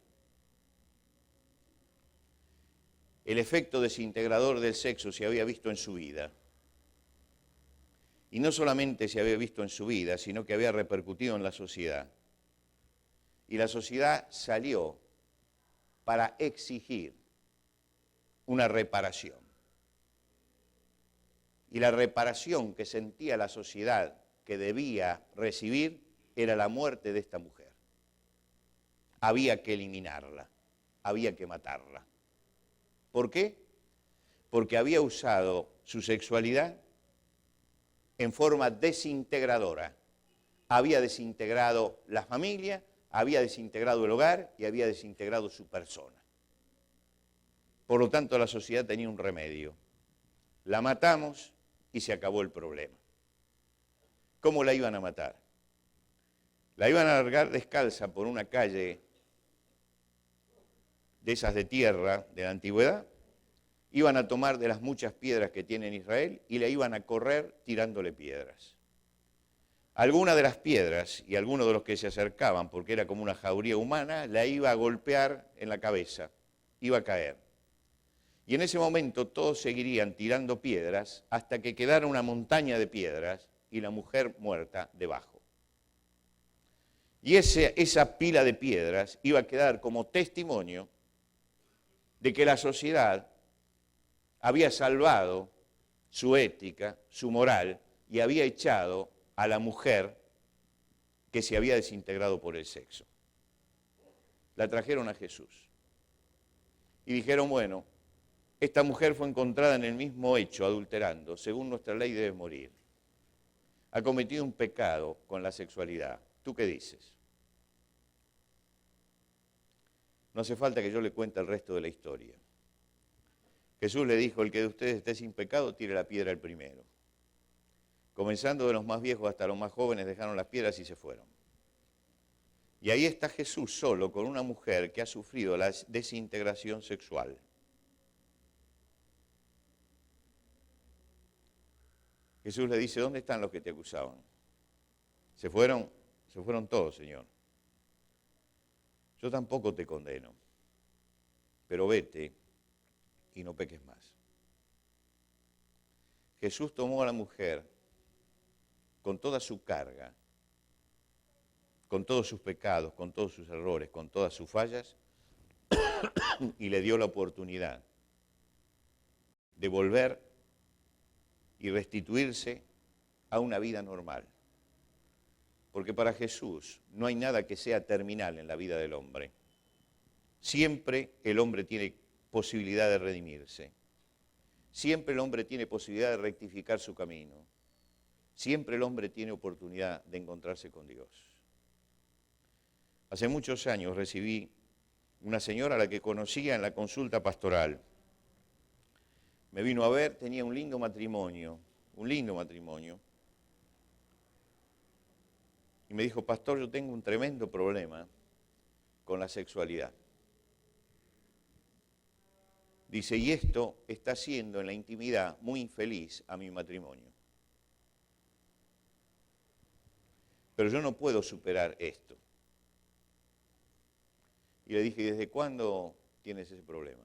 El efecto desintegrador del sexo se había visto en su vida. Y no solamente se había visto en su vida, sino que había repercutido en la sociedad. Y la sociedad salió para exigir una reparación. Y la reparación que sentía la sociedad que debía recibir era la muerte de esta mujer. Había que eliminarla, había que matarla. ¿Por qué? Porque había usado su sexualidad en forma desintegradora. Había desintegrado la familia, había desintegrado el hogar y había desintegrado su persona. Por lo tanto, la sociedad tenía un remedio. La matamos y se acabó el problema. ¿Cómo la iban a matar? La iban a largar descalza por una calle de esas de tierra de la antigüedad, iban a tomar de las muchas piedras que tiene en Israel y la iban a correr tirándole piedras. Alguna de las piedras y algunos de los que se acercaban, porque era como una jauría humana, la iba a golpear en la cabeza, iba a caer. Y en ese momento todos seguirían tirando piedras hasta que quedara una montaña de piedras y la mujer muerta debajo. Y esa pila de piedras iba a quedar como testimonio de que la sociedad había salvado su ética, su moral, y había echado a la mujer que se había desintegrado por el sexo. La trajeron a Jesús. Y dijeron, bueno, esta mujer fue encontrada en el mismo hecho, adulterando. Según nuestra ley debe morir. Ha cometido un pecado con la sexualidad. ¿Tú qué dices? No hace falta que yo le cuente el resto de la historia. Jesús le dijo, el que de ustedes esté sin pecado, tire la piedra el primero. Comenzando de los más viejos hasta los más jóvenes, dejaron las piedras y se fueron. Y ahí está Jesús solo con una mujer que ha sufrido la desintegración sexual. Jesús le dice, ¿dónde están los que te acusaban? Se fueron todos, Señor. Yo tampoco te condeno, pero vete y no peques más. Jesús tomó a la mujer con toda su carga, con todos sus pecados, con todos sus errores, con todas sus fallas, y le dio la oportunidad de volver y restituirse a una vida normal. Porque para Jesús no hay nada que sea terminal en la vida del hombre. Siempre el hombre tiene posibilidad de redimirse. Siempre el hombre tiene posibilidad de rectificar su camino. Siempre el hombre tiene oportunidad de encontrarse con Dios. Hace muchos años recibí una señora a la que conocía en la consulta pastoral. Me vino a ver, tenía un lindo matrimonio. Y me dijo, pastor, yo tengo un tremendo problema con la sexualidad. Dice, y esto está haciendo en la intimidad muy infeliz a mi matrimonio. Pero yo no puedo superar esto. Y le dije, ¿desde cuándo tienes ese problema?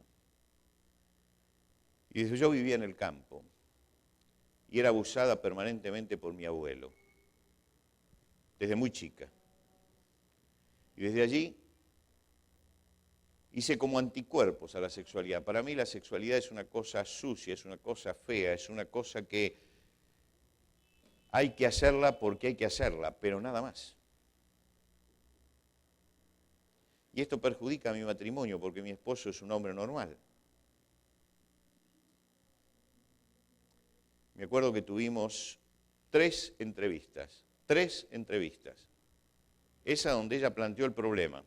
Y dice, yo vivía en el campo y era abusada permanentemente por mi abuelo, desde muy chica. Y desde allí hice como anticuerpos a la sexualidad. Para mí la sexualidad es una cosa sucia, es una cosa fea, es una cosa que hay que hacerla porque hay que hacerla, pero nada más. Y esto perjudica a mi matrimonio porque mi esposo es un hombre normal. Me acuerdo que tuvimos 3 entrevistas. Esa donde ella planteó el problema.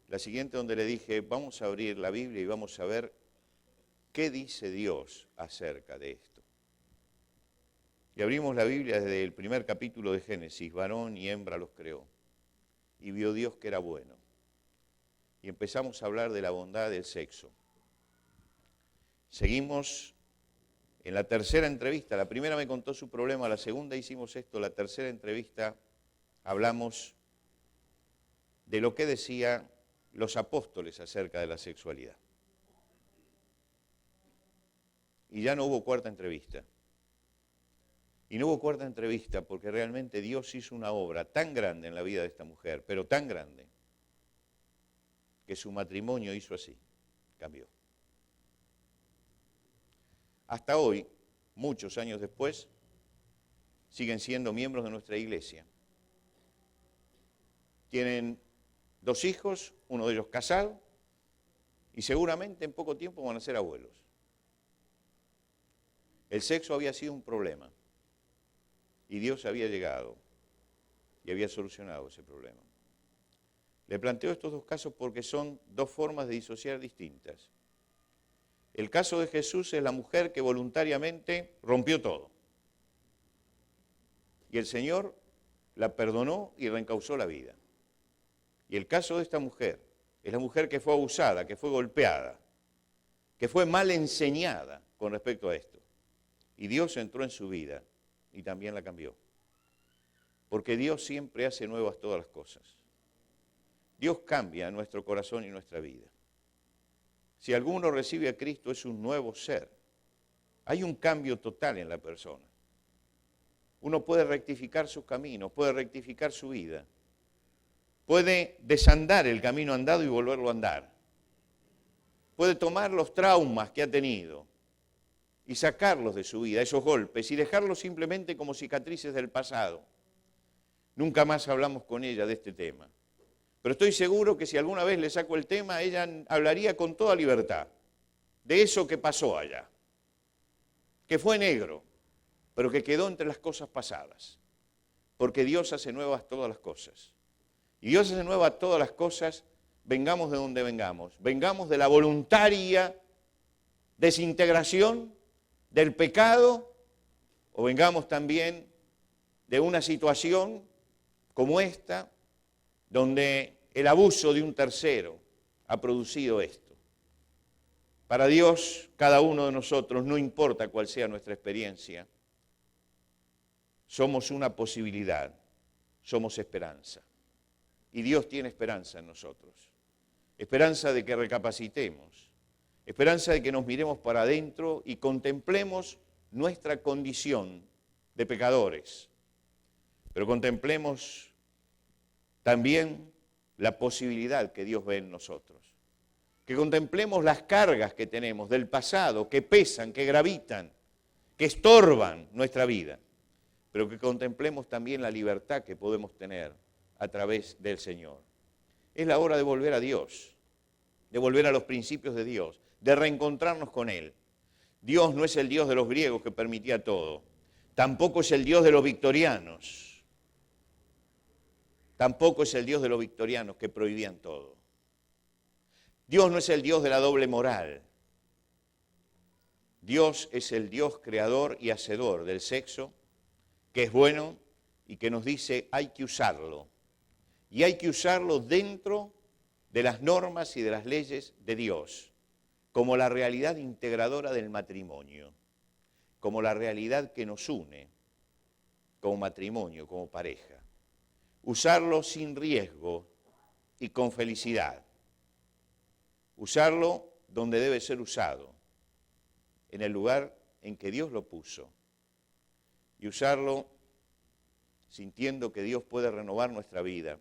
La siguiente donde le dije, vamos a abrir la Biblia y vamos a ver qué dice Dios acerca de esto. Y abrimos la Biblia desde el primer capítulo de Génesis, varón y hembra los creó. Y vio Dios que era bueno. Y empezamos a hablar de la bondad del sexo. Seguimos en la tercera entrevista. La primera me contó su problema, la segunda hicimos esto, la tercera entrevista hablamos de lo que decían los apóstoles acerca de la sexualidad. Y ya no hubo cuarta entrevista. Y no hubo cuarta entrevista porque realmente Dios hizo una obra tan grande en la vida de esta mujer, pero tan grande, que su matrimonio hizo así, cambió. Hasta hoy, muchos años después, siguen siendo miembros de nuestra iglesia. Tienen 2 hijos, uno de ellos casado, y seguramente en poco tiempo van a ser abuelos. El sexo había sido un problema y Dios había llegado y había solucionado ese problema. Le planteo estos 2 casos porque son 2 formas de disociar distintas. El caso de Jesús es la mujer que voluntariamente rompió todo. Y el Señor la perdonó y reencauzó la vida. Y el caso de esta mujer es la mujer que fue abusada, que fue golpeada, que fue mal enseñada con respecto a esto. Y Dios entró en su vida y también la cambió. Porque Dios siempre hace nuevas todas las cosas. Dios cambia nuestro corazón y nuestra vida. Si alguno recibe a Cristo es un nuevo ser. Hay un cambio total en la persona. Uno puede rectificar sus caminos, puede rectificar su vida. Puede desandar el camino andado y volverlo a andar. Puede tomar los traumas que ha tenido y sacarlos de su vida, esos golpes, y dejarlos simplemente como cicatrices del pasado. Nunca más hablamos con ella de este tema. Pero estoy seguro que si alguna vez le saco el tema, ella hablaría con toda libertad de eso que pasó allá, que fue negro, pero que quedó entre las cosas pasadas. Porque Dios hace nuevas todas las cosas. Y Dios hace nuevas todas las cosas, vengamos de donde vengamos. Vengamos de la voluntaria desintegración del pecado, o vengamos también de una situación como esta, donde el abuso de un tercero ha producido esto. Para Dios, cada uno de nosotros, no importa cuál sea nuestra experiencia, somos una posibilidad, somos esperanza. Y Dios tiene esperanza en nosotros. Esperanza de que recapacitemos, esperanza de que nos miremos para adentro y contemplemos nuestra condición de pecadores, pero contemplemos también la posibilidad que Dios ve en nosotros. Que contemplemos las cargas que tenemos del pasado, que pesan, que gravitan, que estorban nuestra vida, pero que contemplemos también la libertad que podemos tener a través del Señor. Es la hora de volver a Dios, de volver a los principios de Dios, de reencontrarnos con Él. Dios no es el Dios de los griegos que permitía todo, tampoco es el Dios de los victorianos, tampoco es el Dios de los victorianos que prohibían todo. Dios no es el Dios de la doble moral. Dios es el Dios creador y hacedor del sexo, que es bueno y que nos dice hay que usarlo. Y hay que usarlo dentro de las normas y de las leyes de Dios, como la realidad integradora del matrimonio, como la realidad que nos une como matrimonio, como pareja. Usarlo sin riesgo y con felicidad. Usarlo donde debe ser usado, en el lugar en que Dios lo puso. Y usarlo sintiendo que Dios puede renovar nuestra vida,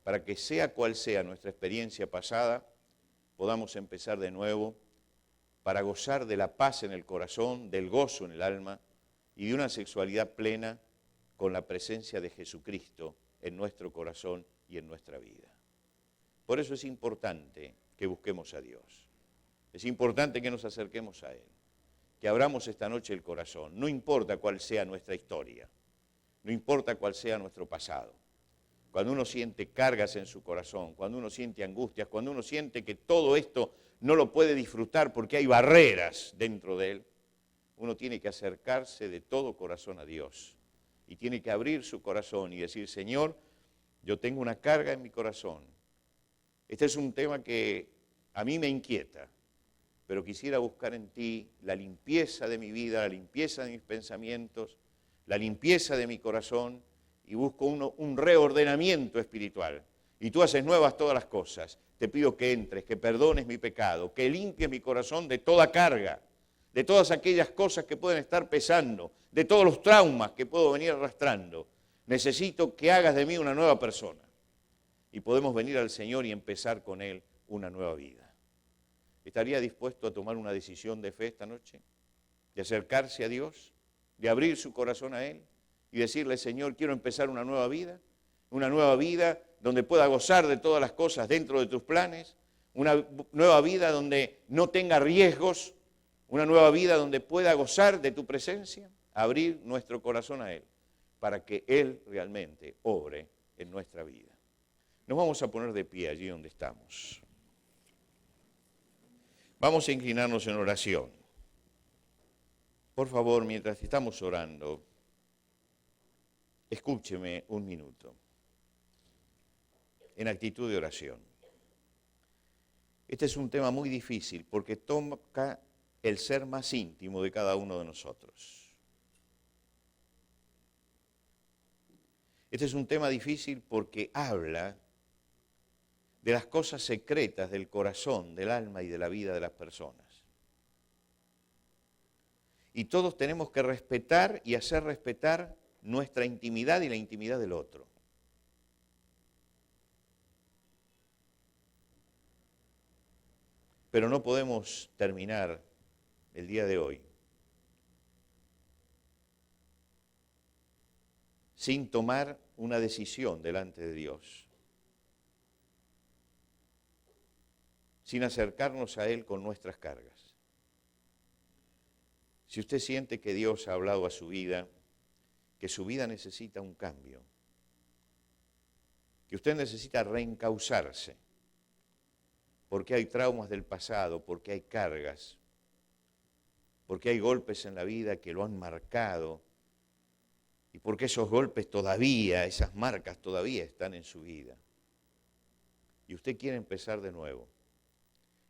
para que sea cual sea nuestra experiencia pasada, podamos empezar de nuevo, para gozar de la paz en el corazón, del gozo en el alma y de una sexualidad plena con la presencia de Jesucristo en nuestro corazón y en nuestra vida. Por eso es importante que busquemos a Dios. Es importante que nos acerquemos a Él, que abramos esta noche el corazón. No importa cuál sea nuestra historia, no importa cuál sea nuestro pasado. Cuando uno siente cargas en su corazón, cuando uno siente angustias, cuando uno siente que todo esto no lo puede disfrutar porque hay barreras dentro de él, uno tiene que acercarse de todo corazón a Dios y tiene que abrir su corazón y decir, Señor, yo tengo una carga en mi corazón. Este es un tema que a mí me inquieta, pero quisiera buscar en ti la limpieza de mi vida, la limpieza de mis pensamientos, la limpieza de mi corazón, y busco un reordenamiento espiritual. Y tú haces nuevas todas las cosas. Te pido que entres, que perdones mi pecado, que limpies mi corazón de toda carga, de todas aquellas cosas que pueden estar pesando, de todos los traumas que puedo venir arrastrando. Necesito que hagas de mí una nueva persona. Y podemos venir al Señor y empezar con Él una nueva vida. ¿Estaría dispuesto a tomar una decisión de fe esta noche? ¿De acercarse a Dios? ¿De abrir su corazón a Él? y decirle, Señor, quiero empezar una nueva vida donde pueda gozar de todas las cosas dentro de tus planes, una nueva vida donde no tenga riesgos, una nueva vida donde pueda gozar de tu presencia, abrir nuestro corazón a Él, para que Él realmente obre en nuestra vida. Nos vamos a poner de pie allí donde estamos. Vamos a inclinarnos en oración. Por favor, mientras estamos orando, escúcheme un minuto, en actitud de oración. Este es un tema muy difícil porque toca el ser más íntimo de cada uno de nosotros. Este es un tema difícil porque habla de las cosas secretas del corazón, del alma y de la vida de las personas. Y todos tenemos que respetar y hacer respetar nuestra intimidad y la intimidad del otro. Pero no podemos terminar el día de hoy sin tomar una decisión delante de Dios, sin acercarnos a Él con nuestras cargas. Si usted siente que Dios ha hablado a su vida, que su vida necesita un cambio, que usted necesita reencauzarse, porque hay traumas del pasado, porque hay cargas, porque hay golpes en la vida que lo han marcado, y porque esos golpes todavía, esas marcas todavía están en su vida, y usted quiere empezar de nuevo,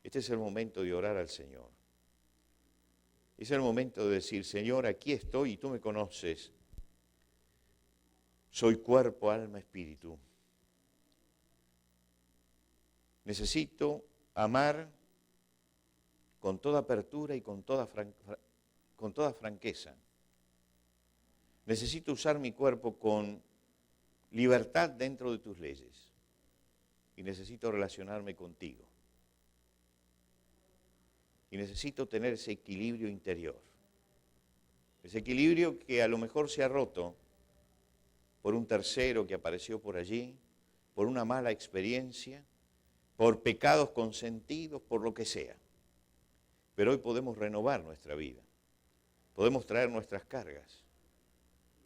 este es el momento de orar al Señor. Es el momento de decir, Señor, aquí estoy y tú me conoces. Soy cuerpo, alma, espíritu. Necesito amar con toda apertura y con toda franqueza. Necesito usar mi cuerpo con libertad dentro de tus leyes. Y necesito relacionarme contigo. Y necesito tener ese equilibrio interior. Ese equilibrio que a lo mejor se ha roto por un tercero que apareció por allí, por una mala experiencia, por pecados consentidos, por lo que sea. Pero hoy podemos renovar nuestra vida. Podemos traer nuestras cargas.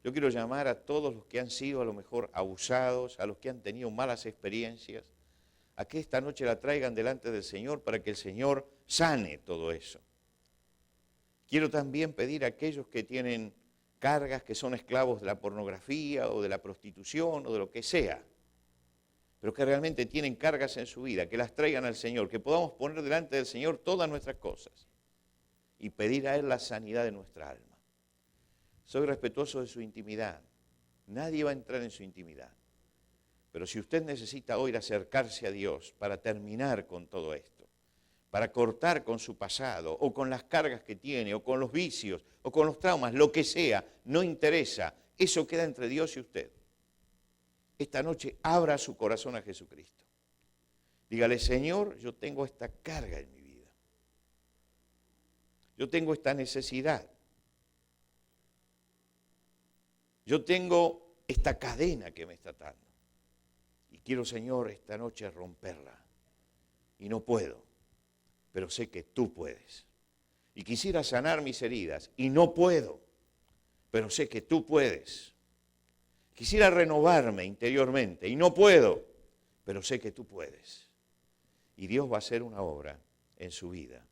Yo quiero llamar a todos los que han sido a lo mejor abusados, a los que han tenido malas experiencias, a que esta noche la traigan delante del Señor para que el Señor sane todo eso. Quiero también pedir a aquellos que tienen cargas, que son esclavos de la pornografía o de la prostitución o de lo que sea, pero que realmente tienen cargas en su vida, que las traigan al Señor, que podamos poner delante del Señor todas nuestras cosas y pedir a Él la sanidad de nuestra alma. Soy respetuoso de su intimidad. Nadie va a entrar en su intimidad. Pero si usted necesita hoy acercarse a Dios para terminar con todo esto, para cortar con su pasado, o con las cargas que tiene, o con los vicios, o con los traumas, lo que sea, no interesa, eso queda entre Dios y usted. Esta noche abra su corazón a Jesucristo. Dígale, Señor, yo tengo esta carga en mi vida. Yo tengo esta necesidad. Yo tengo esta cadena que me está atando. Y quiero, Señor, esta noche romperla. Y no puedo, pero sé que tú puedes. Y quisiera sanar mis heridas, y no puedo, pero sé que tú puedes. Quisiera renovarme interiormente, y no puedo, pero sé que tú puedes. Y Dios va a hacer una obra en su vida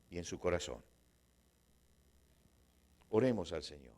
y en su corazón. Oremos al Señor.